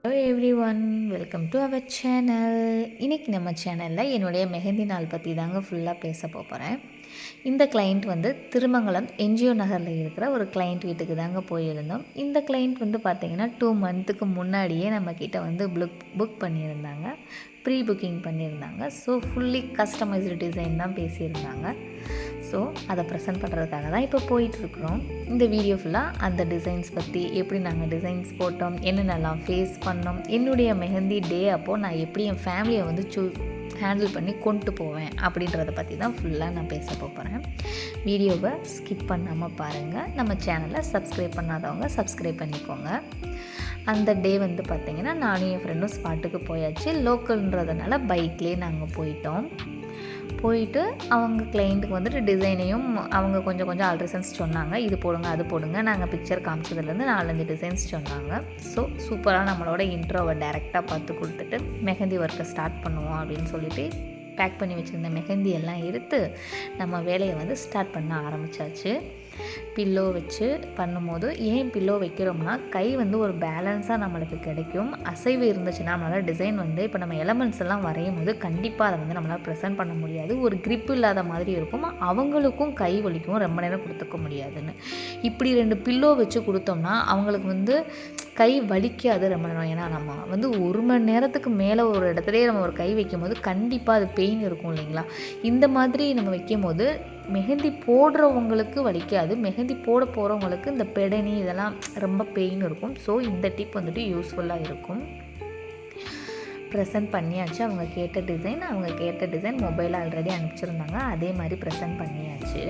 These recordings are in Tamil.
Hello everyone, welcome to our channel. இன்றைக்கி நம்ம சேனலில் என்னுடைய மெஹந்தி நாள் பற்றி தாங்க ஃபுல்லாக பேச போகிறேன். இந்த கிளைண்ட் வந்து திருமங்கலம் என்ஜிஓ நகரில் இருக்கிற ஒரு கிளைண்ட் வீட்டுக்கு தாங்க போயிருந்தோம். இந்த கிளைண்ட் வந்து பார்த்திங்கன்னா 2 மந்த்துக்கு முன்னாடியே நம்மக்கிட்ட வந்து புக் பண்ணியிருந்தாங்க, ப்ரீ புக்கிங் பண்ணியிருந்தாங்க. ஸோ ஃபுல்லி கஸ்டமைஸ்டு டிசைன் தான் பேசியிருந்தாங்க. ஸோ அதை ப்ரெசென்ட் பண்ணுறதுக்காக தான் இப்போ போயிட்டுருக்குறோம். இந்த வீடியோ ஃபுல்லாக அந்த டிசைன்ஸ் பற்றி, எப்படி நாங்கள் டிசைன்ஸ் போட்டோம், என்னென்னலாம் ஃபேஸ் பண்ணோம், என்னுடைய மெஹந்தி டே அப்போது நான் எப்படி என் ஃபேமிலியை வந்து ஹேண்டில் பண்ணி கொண்டு போவேன் அப்படின்றத பற்றி தான் ஃபுல்லாக நான் பேச போகிறேன். வீடியோவை ஸ்கிப் பண்ணாமல் பாருங்கள். நம்ம சேனலை சப்ஸ்கிரைப் பண்ணாதவங்க சப்ஸ்கிரைப் பண்ணிக்கோங்க. அந்த டே வந்து பார்த்திங்கன்னா நானும் என் ஃப்ரெண்டும் ஸ்பாட்டுக்கு போயாச்சு. லோக்கல்ன்றதுனால பைக்லேயே நாங்கள் போயிட்டு அவங்க கிளைண்ட்டுக்கு வந்துட்டு டிசைனையும் அவங்க கொஞ்சம் ஆல்ட்ரேஷன்ஸ் சொன்னாங்க. இது போடுங்க, அது போடுங்க. நாங்கள் பிக்சர் காமிச்சதுலேருந்து 4-5 டிசைன்ஸ் சொன்னாங்க. ஸோ சூப்பராக நம்மளோட இன்ட்ரோவை டைரெக்டாக பார்த்து கொடுத்துட்டு மெஹந்தி ஒர்க்கை ஸ்டார்ட் பண்ணுவோம் அப்படின்னு சொல்லிட்டு பேக் பண்ணி வச்சுருந்த மெஹந்தி எல்லாம் எடுத்து நம்ம வேலையை வந்து ஸ்டார்ட் பண்ண ஆரம்பித்தாச்சு. பில்லோ வச்சு பண்ணும்போது ஏன் பில்லோ வைக்கிறோம்னா கை வந்து ஒரு பேலன்ஸாக நம்மளுக்கு கிடைக்கும். அசைவு இருந்துச்சுன்னா நம்மளால் டிசைன் வந்து இப்போ நம்ம எலமெண்ட்ஸ் எல்லாம் வரையும் போது கண்டிப்பாக அதை வந்து நம்மளால் ப்ரெசென்ட் பண்ண முடியாது. ஒரு கிரிப் இல்லாத மாதிரி இருக்கும். அவங்களுக்கும் கை வலிக்கும், ரொம்ப நேரம் கொடுத்துக்க முடியாதுன்னு. இப்படி 2 பில்லோ வச்சு கொடுத்தோம்னா அவங்களுக்கு வந்து கை வலிக்காது ரொம்ப நேரம். ஏன்னா நம்ம வந்து 1 மணி நேரத்துக்கு மேலே ஒரு இடத்துலையே நம்ம ஒரு கை வைக்கும் போது கண்டிப்பாக அது பெயின் இருக்கும் இல்லைங்களா. இந்த மாதிரி நம்ம வைக்கும் போது மெஹந்தி போடுறவங்களுக்கு வலிக்காது, மெஹந்தி போட போகிறவங்களுக்கு இந்த பெடனி இதெல்லாம் ரொம்ப பெயின் இருக்கும். ஸோ இந்த டிப் வந்துட்டு யூஸ்ஃபுல்லாக இருக்கும். ப்ரெசென்ட் பண்ணியாச்சு. அவங்க கேட்ட டிசைன் மொபைலில் ஆல்ரெடி அனுப்பிச்சிருந்தாங்க. அதே மாதிரி ப்ரெசென்ட் பண்ணியாச்சு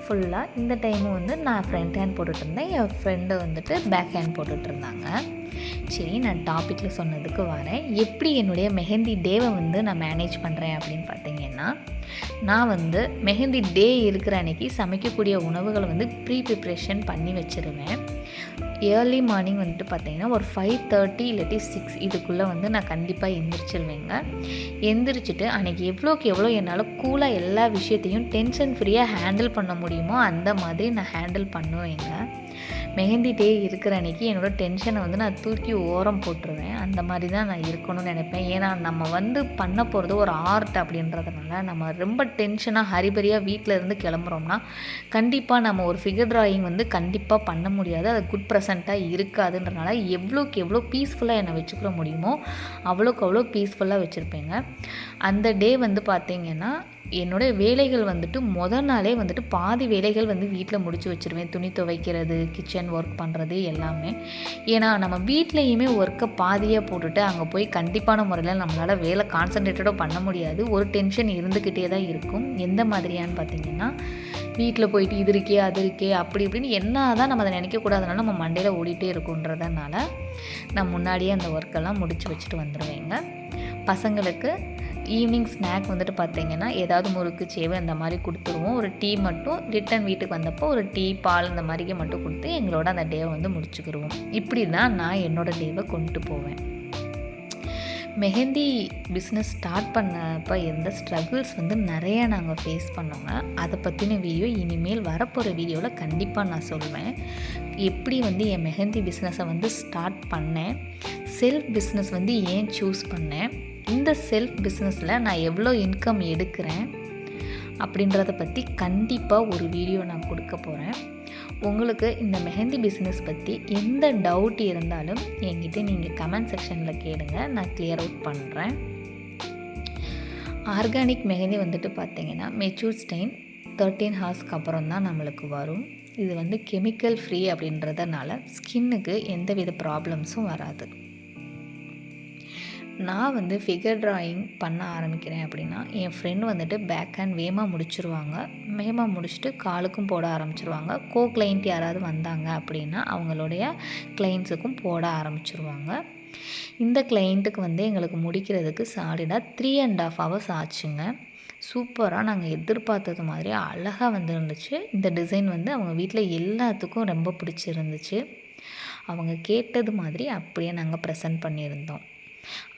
ஃபுல்லாக. இந்த டைமும் வந்து நான் ஃப்ரண்ட் ஹேண்ட் போட்டுட்ருந்தேன், என் ஃப்ரெண்டு வந்துட்டு பேக் ஹேண்ட் போட்டுட்ருந்தாங்க. சரி, நான் டாப்பிக்கில் சொன்னதுக்கு வரேன். எப்படி என்னுடைய மெஹந்தி டேவை வந்து நான் மேனேஜ் பண்ணுறேன் அப்படின்னு பார்த்தீங்கன்னா, நான் வந்து மெஹந்தி டே இருக்கிற அன்றைக்கி சமைக்கக்கூடிய உணவுகளை வந்து ப்ரிப்ரேஷன் பண்ணி வச்சுருவேன். ஏர்லி மார்னிங் வந்துட்டு பார்த்திங்கன்னா ஒரு 5:30 இல்லாட்டி 6 இதுக்குள்ளே வந்து நான் கண்டிப்பாக எந்திரிச்சிருவேங்க. எந்திரிச்சிட்டு அன்றைக்கி எவ்வளோ என்னால் கூலாக எல்லா விஷயத்தையும் டென்ஷன் ஃப்ரீயாக ஹேண்டில் பண்ண முடியுமோ அந்த மாதிரி நான் ஹேண்டில் பண்ணுவேங்க. மெஹந்தி டே இருக்கிற அன்றைக்கி என்னோடய டென்ஷனை வந்து நான் தூக்கி ஓரம் போட்டுருவேன். அந்த மாதிரி தான் நான் இருக்கணும்னு நினைப்பேன். ஏன்னா நம்ம வந்து பண்ண போகிறது ஒரு ஆர்ட் அப்படின்றதுனால நம்ம ரொம்ப டென்ஷனாக ஹரிபரியாக வீட்டில் இருந்து கிளம்புறோம்னா கண்டிப்பாக நம்ம ஒரு ஃபிகர் ட்ராயிங் வந்து கண்டிப்பாக பண்ண முடியாது. அது குட் ப்ரெசண்ட்டாக இருக்காதுன்றனால எவ்வளோக்கு எவ்வளோ பீஸ்ஃபுல்லாக என்னை வச்சுக்கிற முடியுமோ அவ்வளோக்கு அவ்வளோ பீஸ்ஃபுல்லாக வச்சுருப்பேங்க. அந்த டே வந்து பார்த்திங்கன்னா என்னோடய வேலைகள் வந்துட்டு நாளே வந்துட்டு பாதி வேலைகள் வந்து வீட்டில் முடிச்சு வச்சுருவேன். துணி துவைக்கிறது, கிச்சன் ஒர்க் பண்ணுறது எல்லாமே. ஏன்னா நம்ம வீட்லேயுமே ஒர்க்கை பாதியாக போட்டுட்டு அங்கே போய் கண்டிப்பான முறையில் நம்மளால் வேலை கான்சன்ட்ரேட்டடாக பண்ண முடியாது. ஒரு டென்ஷன் இருந்துக்கிட்டே தான் இருக்கும். எந்த மாதிரியான்னு பார்த்திங்கன்னா, வீட்டில் போயிட்டு இது இருக்கே அது இருக்கே அப்படி இப்படின்னு என்ன தான் நம்ம அதை நினைக்கக்கூடாதுனால நம்ம மண்டையில் ஓடிட்டே இருக்குன்றதுனால நான் முன்னாடியே அந்த ஒர்க்கெல்லாம் முடிச்சு வச்சுட்டு வந்துடுவேங்க. பசங்களுக்கு ஈவினிங் ஸ்நாக் வந்துட்டு பார்த்திங்கன்னா ஏதாவது முறுக்கு சேவை அந்த மாதிரி கொடுத்துருவோம். ஒரு டீ மட்டும் ரிட்டன் வீட்டுக்கு வந்தப்போ ஒரு டீ பால் இந்த மாதிரிக்கு மட்டும் கொடுத்து எங்களோட அந்த டேவை வந்து முடிச்சுக்கிடுவோம். இப்படி தான் நான் என்னோடய டேவை கொண்டு போவேன். மெஹந்தி பிஸ்னஸ் ஸ்டார்ட் பண்ணப்போ இருந்த ஸ்ட்ரகிள்ஸ் வந்து நிறையா நாங்கள் ஃபேஸ் பண்ணோங்க. அதை பற்றின வீடியோ இனிமேல் வரப்போகிற வீடியோவில் கண்டிப்பாக நான் சொல்வேன். எப்படி வந்து என் மெஹந்தி பிஸ்னஸை வந்து ஸ்டார்ட் பண்ணேன், செல்ஃப் பிஸ்னஸ் வந்து ஏன் சூஸ் பண்ணேன், இந்த செல்ஃப் பிஸ்னஸில் நான் எவ்வளோ இன்கம் எடுக்கிறேன் அப்படின்றத பற்றி கண்டிப்பாக ஒரு வீடியோ நான் கொடுக்க போகிறேன். உங்களுக்கு இந்த மெஹந்தி பிஸ்னஸ் பற்றி எந்த டவுட் இருந்தாலும் என்கிட்ட நீங்கள் கமெண்ட் செக்ஷனில் கேளுங்க, நான் கிளியர் அவுட் பண்ணுறேன். ஆர்கானிக் மெஹந்தி வந்துட்டு பார்த்திங்கன்னா மெச்சூர் ஸ்டெயின் 13 ஹார்ஸ்க்கு அப்புறம் தான் நம்மளுக்கு வரும். இது வந்து கெமிக்கல் ஃப்ரீ அப்படின்றதுனால ஸ்கின்னுக்கு எந்தவித ப்ராப்ளம்ஸும் வராது. நான் வந்து ஃபிகர் ட்ராயிங் பண்ண ஆரம்பிக்கிறேன் அப்படின்னா என் ஃப்ரெண்டு வந்துட்டு பேக் ஹேண்ட் வேகமாக முடிச்சுட்டு காலுக்கும் போட ஆரம்பிச்சிருவாங்க. கிளைண்ட் யாராவது வந்தாங்க அப்படின்னா அவங்களுடைய கிளைண்ட்ஸுக்கும் போட ஆரம்பிச்சிருவாங்க. இந்த கிளைண்ட்டுக்கு வந்து எங்களுக்கு முடிக்கிறதுக்கு சாலிடாக 3.5 hours ஆச்சுங்க. சூப்பராக நாங்கள் எதிர்பார்த்தது மாதிரி அழகாக வந்துருந்துச்சு. இந்த டிசைன் வந்து அவங்க வீட்டில் எல்லாத்துக்கும் ரொம்ப பிடிச்சிருந்துச்சு. அவங்க கேட்டது மாதிரி அப்படியே நாங்கள் ப்ரெசென்ட் பண்ணியிருந்தோம்.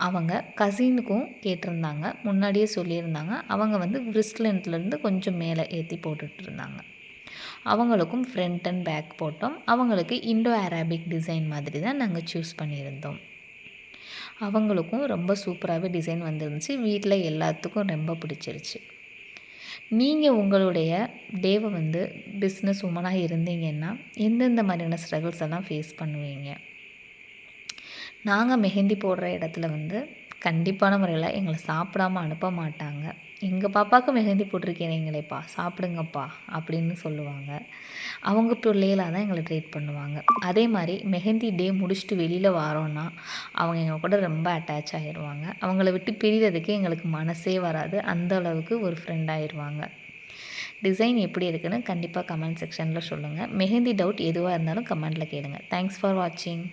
அவங்க கசினுக்கும் கேட்டிருந்தாங்க, முன்னாடியே சொல்லியிருந்தாங்க. அவங்க வந்து ரிஸ்ட் லென்த்லேருந்து கொஞ்சம் மேலே ஏற்றி போட்டுட்ருந்தாங்க. அவங்களுக்கும் ஃப்ரண்ட் அண்ட் பேக் போட்டோம். அவங்களுக்கு இண்டோ அரேபிக் டிசைன் மாதிரி தான் நாங்கள் சூஸ் பண்ணியிருந்தோம். அவங்களுக்கும் ரொம்ப சூப்பராகவே டிசைன் வந்துருந்துச்சு. வீட்டில் எல்லாத்துக்கும் ரொம்ப பிடிச்சிருச்சு. நீங்கள் உங்களுடைய டேவை வந்து பிஸ்னஸ் உமனாக இருந்தீங்கன்னா எந்தெந்த மாதிரியான ஸ்ட்ரகிள்ஸ் எல்லாம் ஃபேஸ் பண்ணுவீங்க? நாங்கள் மெஹந்தி போடுற இடத்துல வந்து கண்டிப்பான முறையில் எங்களை சாப்பிடாம அனுப்ப மாட்டாங்க. எங்கள் பாப்பாவுக்கு மெஹந்தி போட்டிருக்கீங்களேப்பா சாப்பிடுங்கப்பா அப்படின்னு சொல்லுவாங்க. அவங்க பிள்ளைகளாக தான் எங்களை ட்ரீட் பண்ணுவாங்க. அதே மாதிரி மெஹந்தி டே முடிச்சுட்டு வெளியில் வரோன்னா அவங்க எங்கள் கூட ரொம்ப அட்டாச் ஆகிடுவாங்க. அவங்கள விட்டு பிரிகிறதுக்கு எங்களுக்கு மனசே வராது. அந்த அளவுக்கு ஒரு ஃப்ரெண்ட் ஆயிடுவாங்க. டிசைன் எப்படி இருக்குன்னு கண்டிப்பாக கமெண்ட் செக்ஷனில் சொல்லுங்கள். மெஹந்தி டவுட் எதுவாக இருந்தாலும் கமெண்ட்டில் கேளுங்கள். தேங்க்ஸ் ஃபார் வாட்சிங்.